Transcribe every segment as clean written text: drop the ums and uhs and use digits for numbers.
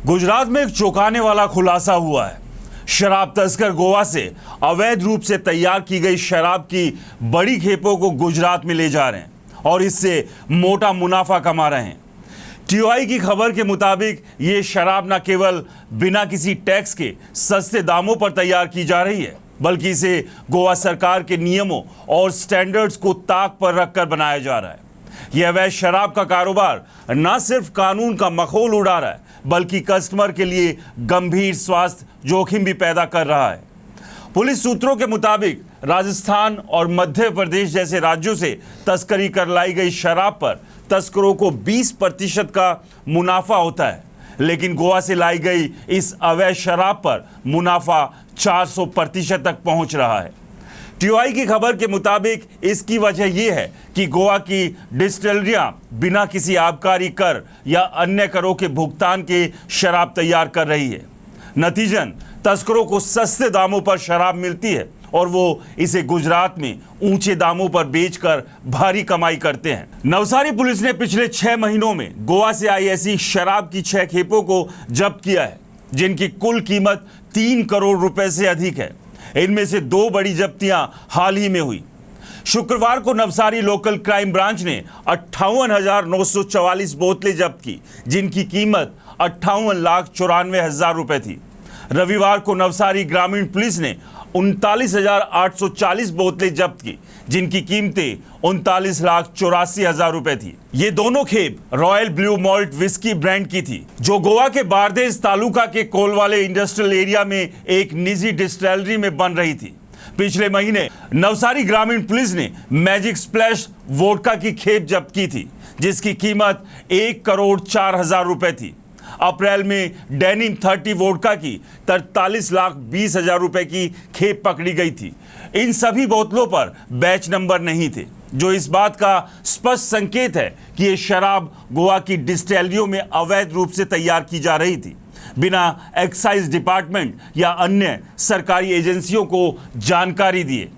गुजरात में एक चौंकाने वाला खुलासा हुआ है। शराब तस्कर गोवा से अवैध रूप से तैयार की गई शराब की बड़ी खेपों को गुजरात में ले जा रहे हैं और इससे मोटा मुनाफा कमा रहे हैं। टीआई की खबर के मुताबिक ये शराब न केवल बिना किसी टैक्स के सस्ते दामों पर तैयार की जा रही है, बल्कि इसे गोवा सरकार के नियमों और स्टैंडर्ड्स को ताक पर रखकर बनाया जा रहा है। यह अवैध शराब का कारोबार न सिर्फ कानून का मखौल उड़ा रहा है, बल्कि कस्टमर के लिए गंभीर स्वास्थ्य जोखिम भी पैदा कर रहा है। पुलिस सूत्रों के मुताबिक राजस्थान और मध्य प्रदेश जैसे राज्यों से तस्करी कर लाई गई शराब पर तस्करों को 20% का मुनाफा होता है, लेकिन गोवा से लाई गई इस अवैध शराब पर मुनाफा 400% तक पहुंच रहा है। टीआई की खबर के मुताबिक इसकी वजह यह है कि गोवा की डिस्टिलरियां बिना किसी आबकारी कर या अन्य करों के भुगतान के शराब तैयार कर रही है। नतीजन तस्करों को सस्ते दामों पर शराब मिलती है और वो इसे गुजरात में ऊंचे दामों पर बेचकर भारी कमाई करते हैं। नवसारी पुलिस ने पिछले 6 महीनों में गोवा से आई ऐसी शराब की 6 खेपों को जब्त किया है, जिनकी कुल कीमत 3 करोड़ रुपए से अधिक है। इनमें से 2 बड़ी जब्तियां हाल ही में हुई। शुक्रवार को नवसारी लोकल क्राइम ब्रांच ने 58,944 बोतलें जब्त की, जिनकी कीमत 58,94,000 रुपए थी। रविवार को नवसारी ग्रामीण पुलिस ने 39,840 बोतलें जब्त की, जिनकी कीमतें 39,84,000 रुपए थी। ये दोनों खेप royal blue malt whisky brand की थी, जो गोवा के बारदेस तालुका के कोलवाले इंडस्ट्रियल एरिया में एक निजी डिस्टिलरी में बन रही थी। पिछले महीने नवसारी ग्रामीण पुलिस ने मैजिक स्प्लैश वोडका की खेप जब्त की थी, जिसकी कीमत 1,04,000 रुपए थी। अप्रैल में डेनिम 30 वोडका की 43,20,000 रुपए की खेप पकड़ी गई थी। इन सभी बोतलों पर बैच नंबर नहीं थे, जो इस बात का स्पष्ट संकेत है कि ये शराब गोवा की डिस्टिलरियों में अवैध रूप से तैयार की जा रही थी, बिना एक्साइज डिपार्टमेंट या अन्य सरकारी एजेंसियों को जानकारी दिए।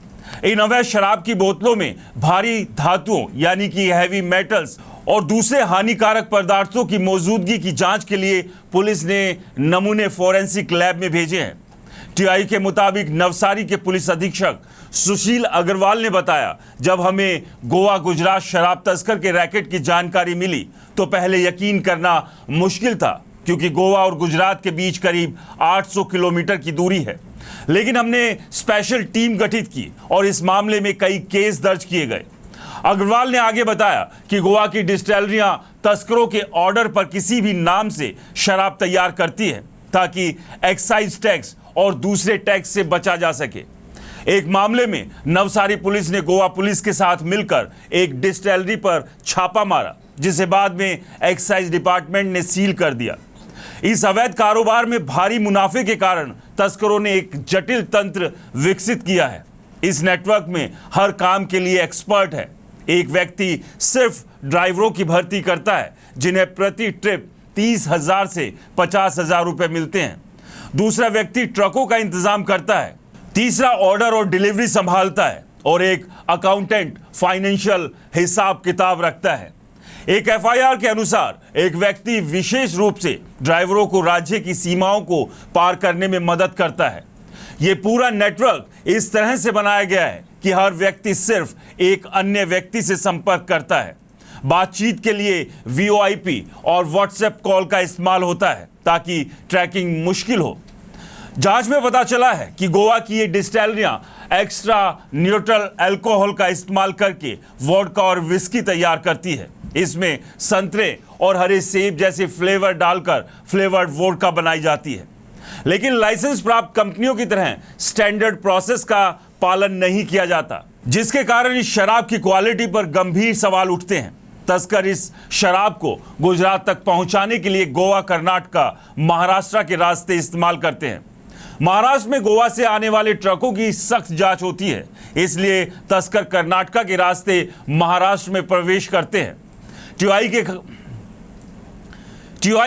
इन अवैध शराब की बोतलों में भारी धातुओं यानी कि हैवी मेटल्स और दूसरे हानिकारक पदार्थों की मौजूदगी की जांच के लिए पुलिस ने नमूने फोरेंसिक लैब में भेजे हैं। टीआई के मुताबिक नवसारी के पुलिस अधीक्षक सुशील अग्रवाल ने बताया, जब हमें गोवा गुजरात शराब तस्कर के रैकेट की जानकारी मिली तो पहले यकीन करना मुश्किल था, क्योंकि गोवा और गुजरात के बीच करीब 800 किलोमीटर की दूरी है। लेकिन हमने स्पेशल टीम गठित की और इस मामले में कई केस दर्ज किए गए। अग्रवाल ने आगे बताया कि गोवा की डिस्टिलरियां तस्करों के ऑर्डर पर किसी भी नाम से शराब तैयार करती है, ताकि एक्साइज टैक्स और दूसरे टैक्स से बचा जा सके। एक मामले में नवसारी पुलिस ने गोवा पुलिस के साथ मिलकर एक डिस्टिलरी पर छापा मारा, जिसे बाद में एक्साइज डिपार्टमेंट ने सील कर दिया। इस अवैध कारोबार में भारी मुनाफे के कारण तस्करों ने एक जटिल तंत्र विकसित किया है। इस नेटवर्क में हर काम के लिए एक्सपर्ट है। एक व्यक्ति सिर्फ ड्राइवरों की भर्ती करता है, जिन्हें प्रति ट्रिप 30,000 से 50,000 रुपए मिलते हैं। दूसरा व्यक्ति ट्रकों का इंतजाम करता है। तीसरा ऑर्डर और डिलीवरी संभालता है और एक अकाउंटेंट फाइनेंशियल हिसाब किताब रखता है। एक एफआईआर के अनुसार एक व्यक्ति विशेष रूप से ड्राइवरों को राज्य की सीमाओं को पार करने में मदद करता है। ये पूरा नेटवर्क इस तरह से बनाया गया है कि हर व्यक्ति सिर्फ एक अन्य व्यक्ति से संपर्क करता है। बातचीत के लिए वीओआईपी और व्हाट्सएप कॉल का इस्तेमाल होता है, ताकि ट्रैकिंग मुश्किल हो। जांच में पता चला है कि गोवा की ये डिस्टिलरियां एक्स्ट्रा न्यूट्रल अल्कोहल का इस्तेमाल करके वोडका और विस्की तैयार करती है। इसमें संतरे और हरे सेब जैसे फ्लेवर डालकर फ्लेवर्ड वोडका बनाई जाती है, लेकिन लाइसेंस प्राप्त कंपनियों की तरह स्टैंडर्ड प्रोसेस का पालन नहीं किया जाता, जिसके कारण इस शराब की क्वालिटी पर गंभीर सवाल उठते हैं। तस्कर इस शराब को गुजरात तक पहुंचाने के लिए गोवा, कर्नाटक, महाराष्ट्र के रास्ते इस्तेमाल करते हैं। महाराष्ट्र में गोवा से आने वाले ट्रकों की सख्त जांच होती है, इसलिए तस्कर कर्नाटक के रास्ते महाराष्ट्र में प्रवेश करते हैं। टीआई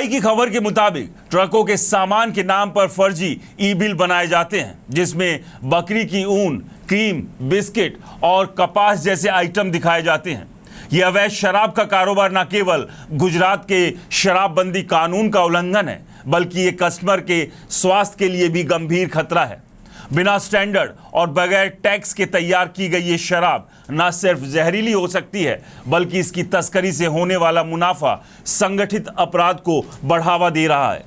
की खबर के मुताबिक ट्रकों के सामान के नाम पर फर्जी ई बिल बनाए जाते हैं, जिसमें बकरी की ऊन, क्रीम, बिस्किट और कपास जैसे आइटम दिखाए जाते हैं। यह अवैध शराब का कारोबार न केवल गुजरात के शराबबंदी कानून का उल्लंघन है, बल्कि ये कस्टमर के स्वास्थ्य के लिए भी गंभीर खतरा है। बिना स्टैंडर्ड और बगैर टैक्स के तैयार की गई ये शराब न सिर्फ जहरीली हो सकती है, बल्कि इसकी तस्करी से होने वाला मुनाफा संगठित अपराध को बढ़ावा दे रहा है।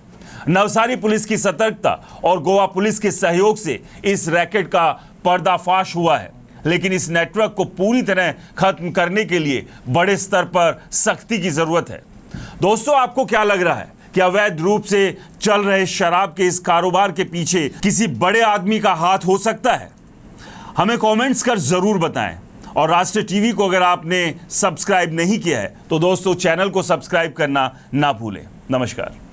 नवसारी पुलिस की सतर्कता और गोवा पुलिस के सहयोग से इस रैकेट का पर्दाफाश हुआ है, लेकिन इस नेटवर्क को पूरी तरह खत्म करने के लिए बड़े स्तर पर सख्ती की जरूरत है। दोस्तों, आपको क्या लग रहा है कि अवैध रूप से चल रहे शराब के इस कारोबार के पीछे किसी बड़े आदमी का हाथ हो सकता है? हमें कमेंट्स कर जरूर बताएं। और राष्ट्र टीवी को अगर आपने सब्सक्राइब नहीं किया है तो दोस्तों चैनल को सब्सक्राइब करना ना भूलें। नमस्कार।